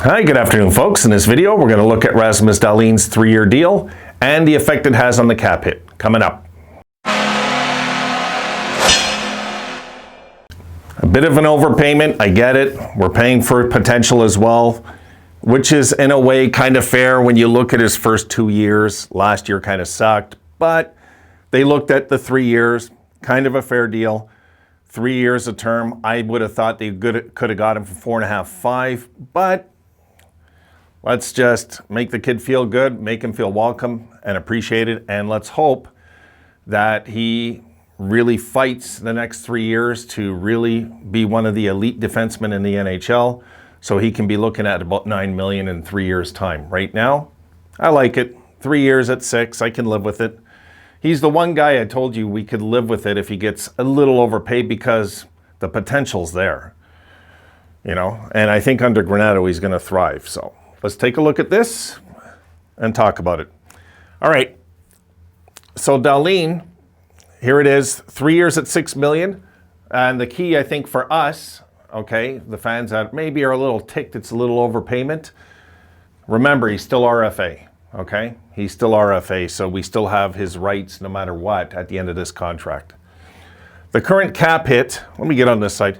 Hi, good afternoon, folks. In this video, we're going to look at Rasmus Dahlin's 3-year deal and the effect it has on the cap hit. Coming up. A bit of an overpayment, I get it. We're paying for potential as well, which is in a way kind of fair when you look at his first 2 years. Last year kind of sucked, but they looked at the 3 years, kind of a fair deal. 3 years a term. I would have thought they could have got him for 4.5, 5, but let's just make the kid feel good, make him feel welcome and appreciated, and let's hope that he really fights the next 3 years to really be one of the elite defensemen in the NHL, so he can be looking at about $9 million in 3 years' time. Right now, I like it. 3 years at 6, I can live with it. He's the one guy I told you we could live with it if he gets a little overpaid because the potential's there, you know, and I think under Granato he's going to thrive. So let's take a look at this and talk about it. All right. So Dahlin, here it is, 3 years at $6 million. And the key, I think, for us, okay, the fans that maybe are a little ticked, it's a little overpayment. Remember, he's still RFA, okay? He's still RFA, so we still have his rights no matter what at the end of this contract. The current cap hit, let me get on this side.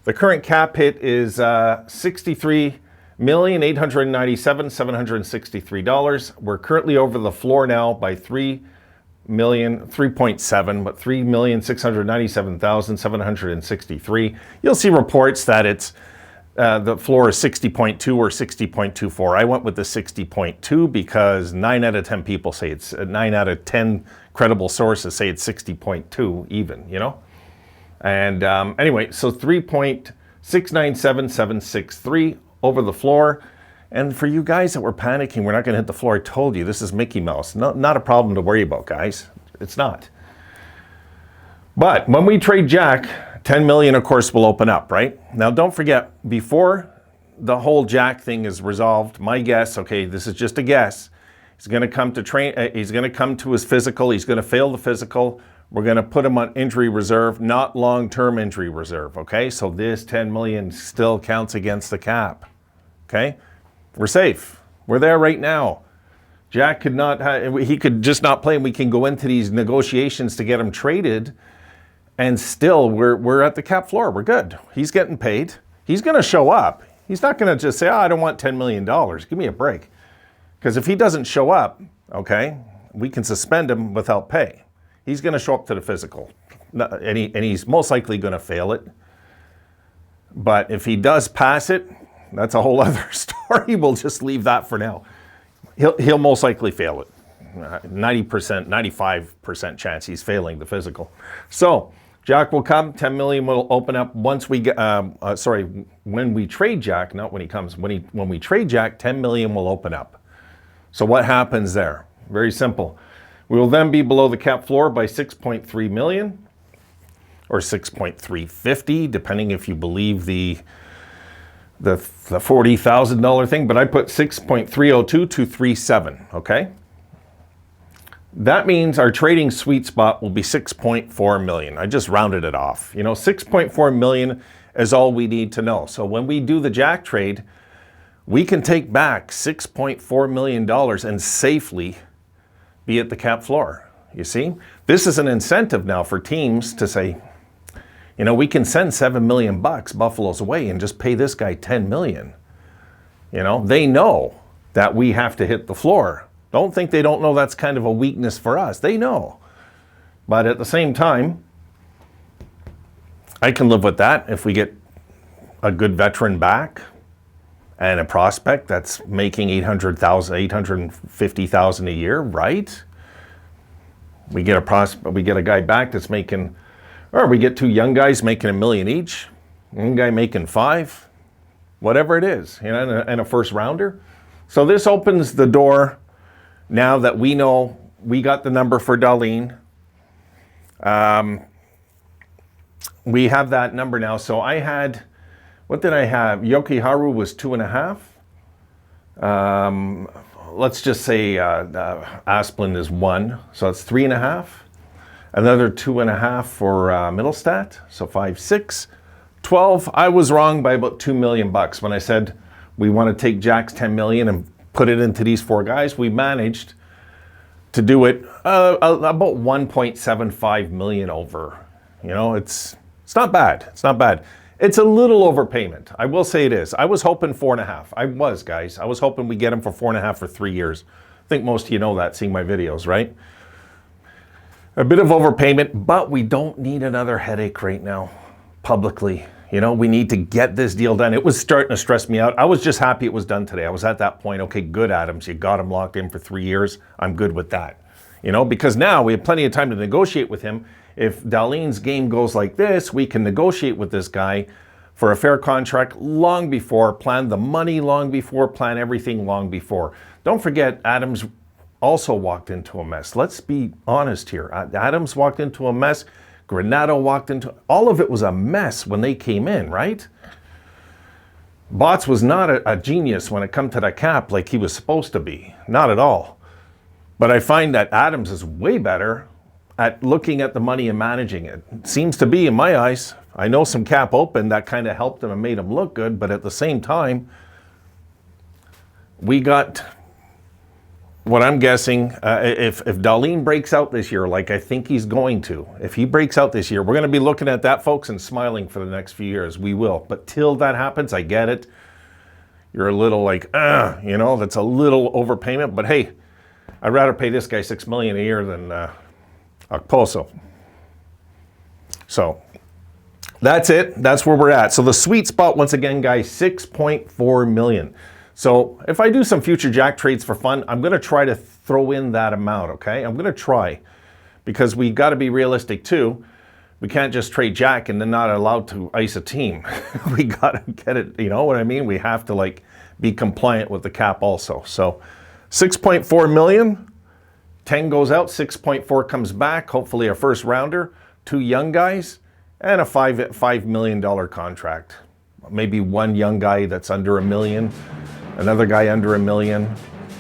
The current cap hit is $63,897,763. We're currently over the floor now by 3.7, but $3,697,763. You'll see reports that it's the floor is 60.2 or 60.24. I went with the 60.2 because 9 out of 10 people say it's 9 out of 10 credible sources say it's 60.2 even, you know? And anyway, so 3.697763 over the floor. And for you guys that were panicking, we're not going to hit the floor. I told you, this is Mickey Mouse. Not a problem to worry about, guys. It's not. But when we trade Jack, 10 million, of course, will open up, right? Now, don't forget, before the whole Jack thing is resolved, my guess, okay, this is just a guess, he's going to come to train, he's going to come to his physical, he's going to fail the physical, we're going to put him on injury reserve, not long-term injury reserve, okay? So this 10 million still counts against the cap, okay? We're safe. We're there right now. Jack could not, he could just not play, and we can go into these negotiations to get him traded, and still, we're at the cap floor. We're good. He's getting paid. He's going to show up. He's not going to just say, oh, I don't want $10 million. Give me a break. Because if he doesn't show up, okay, we can suspend him without pay. He's going to show up to the physical. And he's most likely going to fail it. But if he does pass it, that's a whole other story. We'll just leave that for now. He'll most likely fail it. 90%, 95% chance he's failing the physical. So Jack will come, 10 million will open up once we get, when we trade Jack, not when he comes, when we trade Jack, 10 million will open up. So what happens there? Very simple. We will then be below the cap floor by 6.3 million or 6.350, depending if you believe the $40,000 thing, but I put 6.302237, okay? That means our trading sweet spot will be 6.4 million. I just rounded it off. You know, 6.4 million is all we need to know. So when we do the Jack trade, we can take back $6.4 million and safely be at the cap floor. You see, this is an incentive now for teams to say, you know, we can send $7 million Buffalo's away and just pay this guy 10 million. You know, they know that we have to hit the floor. Don't think they don't know that's kind of a weakness for us. They know. But at the same time, I can live with that if we get a good veteran back and a prospect that's making $800,000, $850,000 a year, right? We get a prospect, we get a guy back that's making, or we get two young guys making $1 million each, one guy making $5 million, whatever it is, you know, and a first rounder. So this opens the door. Now that we know we got the number for Dahlin, we have that number now. So I had, what did I have? Yoki-Haru was 2.5. Let's just say Asplund is 1, so it's 3.5. Another 2.5 for Middlestat, so 5, 6. 12, I was wrong by about $2 million when I said we want to take Jack's 10 million and put it into these 4 guys. We managed to do it about 1.75 million over. You know, it's not bad. It's not bad. It's a little overpayment. I will say it is. I was hoping 4.5. I was, guys. I was hoping we get him for 4.5 for 3 years. I think most of you know that, seeing my videos, right? A bit of overpayment, but we don't need another headache right now, publicly. You know, we need to get this deal done. It was starting to stress me out. I was just happy it was done today. I was at that point, okay, good, Adams. You got him locked in for 3 years. I'm good with that. You know, because now we have plenty of time to negotiate with him. If Dahlin's game goes like this, we can negotiate with this guy for a fair contract long before, plan the money long before, plan everything long before. Don't forget, Adams also walked into a mess. Let's be honest here. Adams walked into a mess. Granato walked into, all of it was a mess when they came in, right? Botts was not a genius when it come to the cap like he was supposed to be. Not at all. But I find that Adams is way better at looking at the money and managing it. Seems to be, in my eyes. I know some cap open that kind of helped him and made him look good, but at the same time, we got what I'm guessing, if Dahlin breaks out this year, like I think he's going to, if he breaks out this year, we're going to be looking at that, folks, and smiling for the next few years. We will. But till that happens, I get it. You're a little like, you know, that's a little overpayment. But hey, I'd rather pay this guy $6 million a year than Okposo. So that's it. That's where we're at. So the sweet spot, once again, guys, 6.4 million. So if I do some future Jack trades for fun, I'm going to try to throw in that amount, okay? I'm going to try, because we got to be realistic too. We can't just trade Jack and then not allowed to ice a team. We got to get it, you know what I mean? We have to like be compliant with the cap also. So 6.4 million, 10 goes out, 6.4 comes back, hopefully a first rounder, 2 young guys, and a $5 million contract. Maybe one young guy that's under $1 million. Another guy under $1 million.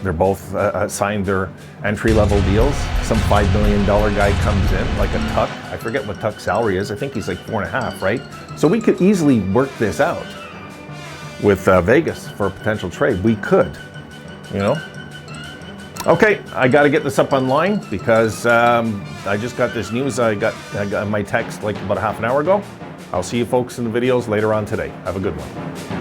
They're both signed their entry-level deals. Some $5 million guy comes in, like a Tuck. I forget what Tuck's salary is. I think he's like 4.5, right? So we could easily work this out with Vegas for a potential trade. We could, you know? Okay, I got to get this up online because I just got this news. I got my text like about a half an hour ago. I'll see you folks in the videos later on today. Have a good one.